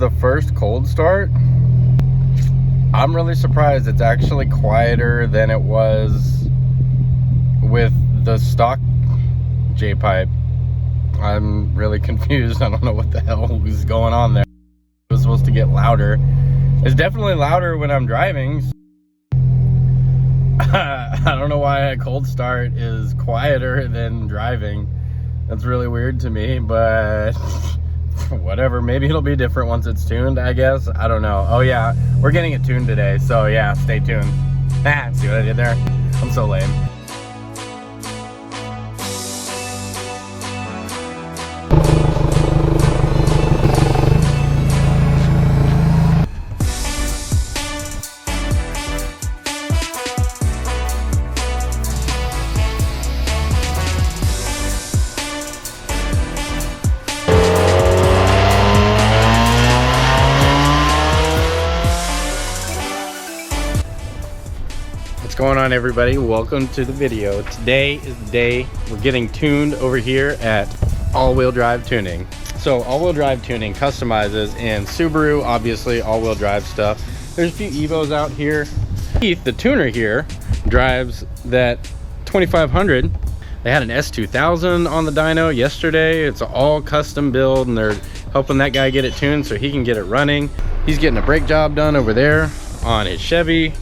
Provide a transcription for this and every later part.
the first cold start, I'm really surprised it's actually quieter than it was with the stock J-pipe. I'm really confused. I don't know what the hell is going on there. It was supposed to get louder. It's definitely louder when I'm driving. I don't know why a cold start is quieter than driving. That's really weird to me, but whatever. Maybe it'll be different once it's tuned, I guess. I don't know. Oh yeah, we're getting it tuned today, so yeah, stay tuned. See what I did there? I'm so lame. What's going on, everybody? Welcome to the video. Today is the day we're getting tuned over here at all-wheel drive tuning. So all-wheel drive tuning customizes in Subaru, obviously all-wheel drive stuff. There's a few Evos out here. Keith, the tuner here, drives that 2500. They had an S2000 on the dyno yesterday. It's all custom build, and they're helping that guy get it tuned so he can get it running. He's getting a brake job done over there on his Chevy.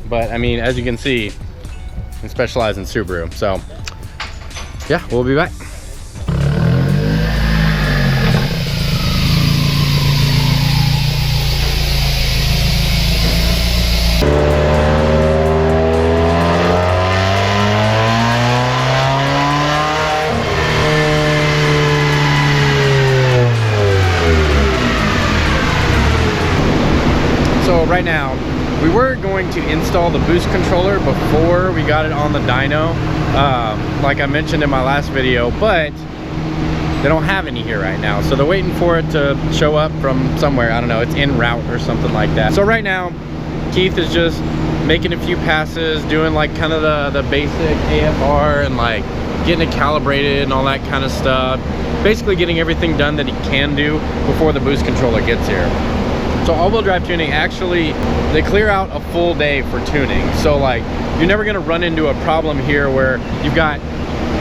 But I mean, as you can see, I specialize in Subaru. So yeah, we'll be back. So right now, we were going to install the boost controller before we got it on the dyno, like I mentioned in my last video, but they don't have any here right now. So they're waiting for it to show up from somewhere. I don't know, it's en route or something like that. So right now, Keith is just making a few passes, doing like kind of the basic AFR and like getting it calibrated and all that kind of stuff. Basically getting everything done that he can do before the boost controller gets here. So all-wheel drive tuning, actually, they clear out a full day for tuning. So like, you're never gonna run into a problem here where you've got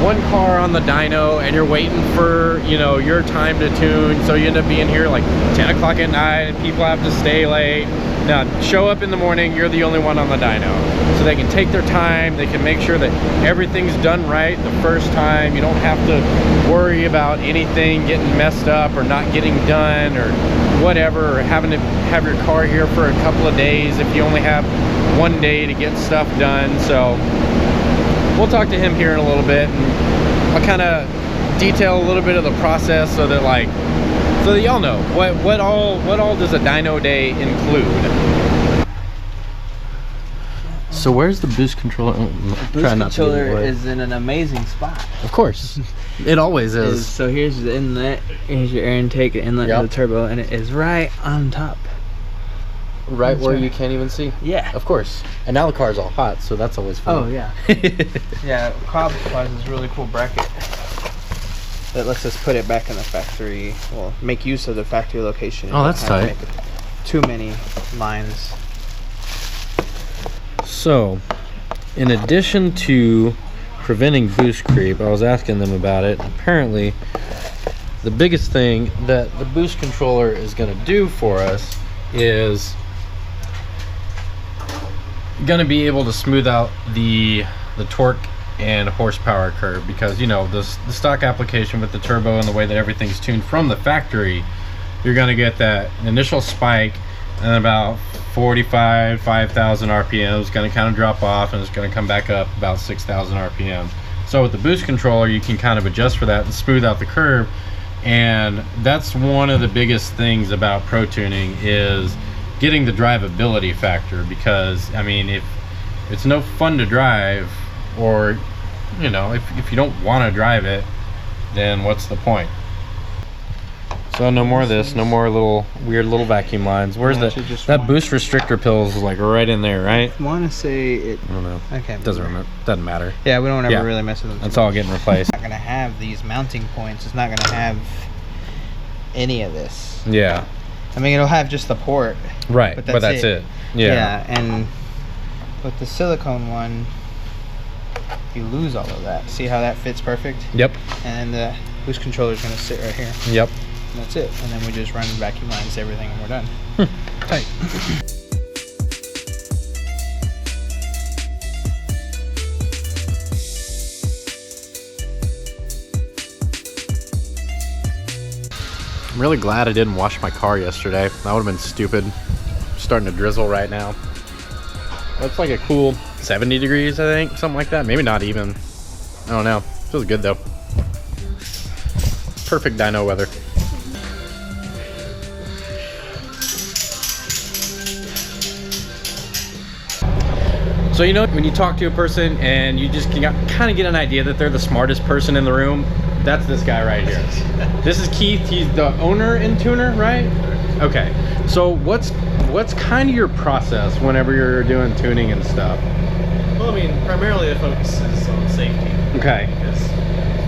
one car on the dyno and you're waiting for, you know, your time to tune. So you end up being here like 10 o'clock at night and people have to stay late. Now, show up in the morning, you're the only one on the dyno. So they can take their time, they can make sure that everything's done right the first time. You don't have to worry about anything getting messed up or not getting done or whatever, or having to have your car here for a couple of days if you only have one day to get stuff done. So we'll talk to him here in a little bit, and I'll kind of detail a little bit of the process so that like, so that y'all know what all does a dyno day include. So where's the boost controller? The boost controller is in an amazing spot. Of course, it always is. So here's the inlet, here's your air intake, the inlet of the turbo, and it is right on top. Right that's where right. You can't even see? Yeah. Of course. And now the car's all hot, so that's always fun. Oh, yeah. Yeah, Cobb supplies this really cool bracket that lets us put it back in the factory, well, make use of the factory location. Oh, that's tight. Too many lines. So, in addition to preventing boost creep, I was asking them about it. Apparently, the biggest thing that the boost controller is going to do for us is going to be able to smooth out the torque and horsepower curve, because you know the stock application with the turbo and the way that everything's tuned from the factory, you're going to get that initial spike and about 5,000 RPM. It's going to kind of drop off and it's going to come back up about 6,000 RPM. So with the boost controller, you can kind of adjust for that and smooth out the curve. And that's one of the biggest things about pro tuning, is getting the drivability factor, because I mean, if it's no fun to drive, or you know, if you don't want to drive it, then what's the point? So no more of this, no more little weird little vacuum lines. Where's that boost restrictor pill is like right in there, right? I want to say it. I don't know. Okay. Doesn't matter. Yeah, we don't ever really mess with them. That's all getting replaced. It's not gonna have these mounting points. It's not gonna have any of this. Yeah. I mean, it'll have just the port. Right, but that's it. Yeah, and with the silicone one, you lose all of that. See how that fits perfect? Yep. And the boost controller is going to sit right here. Yep. And that's it. And then we just run vacuum lines, everything, and we're done. Tight. I'm really glad I didn't wash my car yesterday. That would have been stupid. It's starting to drizzle right now. That's like a cool 70 degrees, I think, something like that. Maybe not even. I don't know. Feels good though. Perfect dyno weather. So you know, when you talk to a person and you just kind of get an idea that they're the smartest person in the room, that's this guy right here. This is Keith. He's the owner and tuner, right? Okay. So what's kind of your process whenever you're doing tuning and stuff? Well, I mean, primarily the focus is on safety. Okay. Because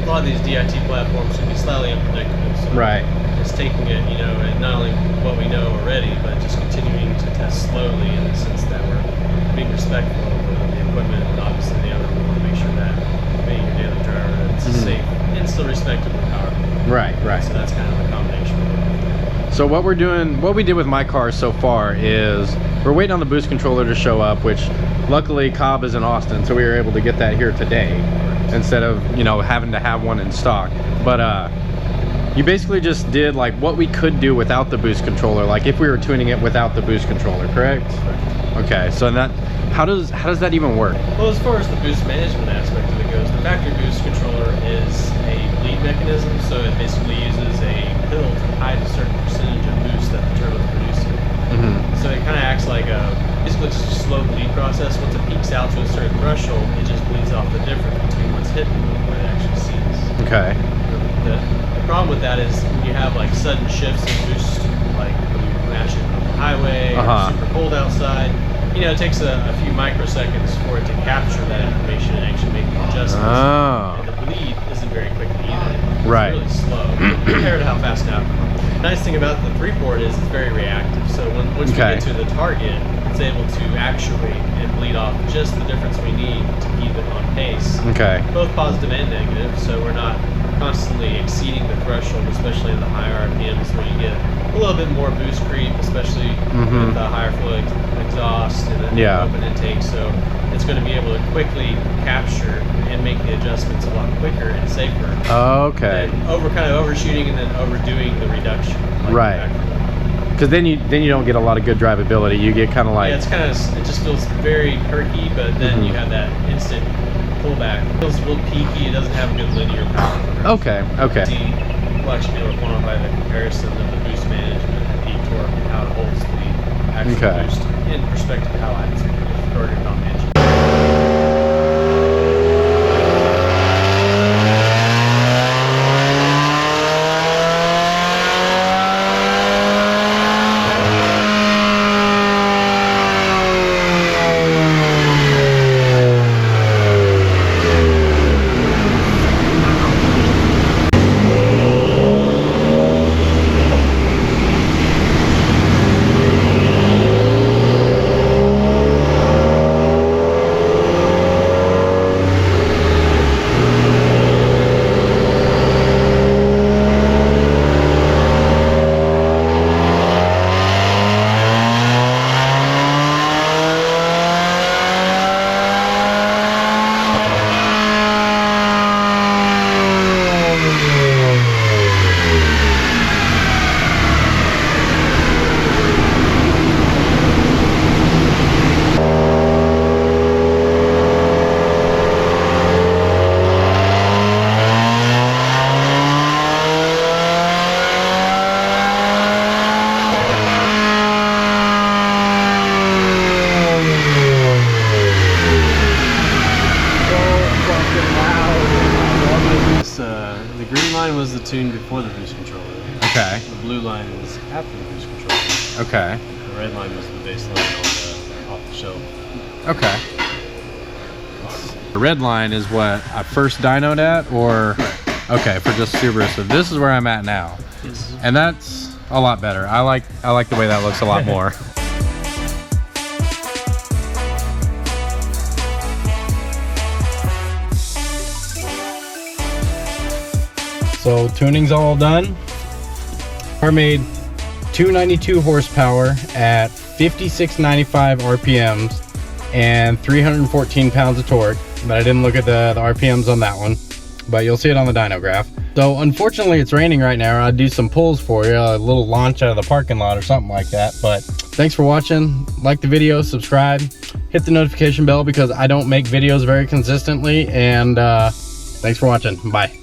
a lot of these DIT platforms can be slightly unpredictable. So right. Just taking it, you know, and not only what we know already, but just continuing to test slowly in the sense that we're being respectful of the equipment and obviously the other. We want to make sure that being your daily driver, it's safe and still respectful of power. Right, right. So that's kind of the combination. So what we did with my car so far is we're waiting on the boost controller to show up, which luckily Cobb is in Austin, so we were able to get that here today instead of, you know, having to have one in stock. But you basically just did like what we could do without the boost controller, like if we were tuning it without the boost controller, correct? Okay, so that how does that even work? Well, as far as the boost management aspect of it goes, the factory boost controller is a bleed mechanism, so it basically uses a pill to hide a certain percentage of boost that the turbo is producing. So it kind of acts like basically just a slow bleed process. Once it peaks out to a certain threshold, it just bleeds off the difference between what's hidden and what it actually sees. Okay. The problem with that is when you have like sudden shifts in boost, like when you mash it on the highway, or super cold outside, you know, it takes a few microseconds for it to capture that information and actually make the adjustments. And the bleed isn't very quick either. It's really slow compared to how fast now. The nice thing about the 3-port is it's very reactive. So once we get to the target, it's able to actuate and bleed off just the difference we need to keep it on pace. Okay. Both positive and negative, so we're not constantly exceeding the threshold, especially in the higher RPMs where you get a little bit more boost creep, especially with the higher flow exhaust and the open intake. So it's going to be able to quickly capture and make the adjustments a lot quicker and safer. Okay. Than kind of overshooting and then overdoing the reduction. Right. Because then you don't get a lot of good drivability. You get kind of like it just feels very perky, but then you have that instant pullback. It feels a little peaky. It doesn't have a good linear power. Okay. We'll actually be able to quantify the comparison of the boost management and peak torque and how it holds the actual boost in perspective of how it's recorded on the engine. The green line was the tune before the boost controller. Okay. The blue line was after the boost controller. Okay. The red line was the base line off the shelf. Okay. The red line is what I first dynoed at, or okay, for just Subaru. So this is where I'm at now. Yes. And that's a lot better. I like the way that looks a lot more. So tuning's all done. Car made 292 horsepower at 5695 RPMs and 314 pounds of torque, but I didn't look at the RPMs on that one, but you'll see it on the dyno graph. So unfortunately it's raining right now. I'd do some pulls for you, a little launch out of the parking lot or something like that. But thanks for watching. Like the video, subscribe, hit the notification bell because I don't make videos very consistently, and thanks for watching. Bye.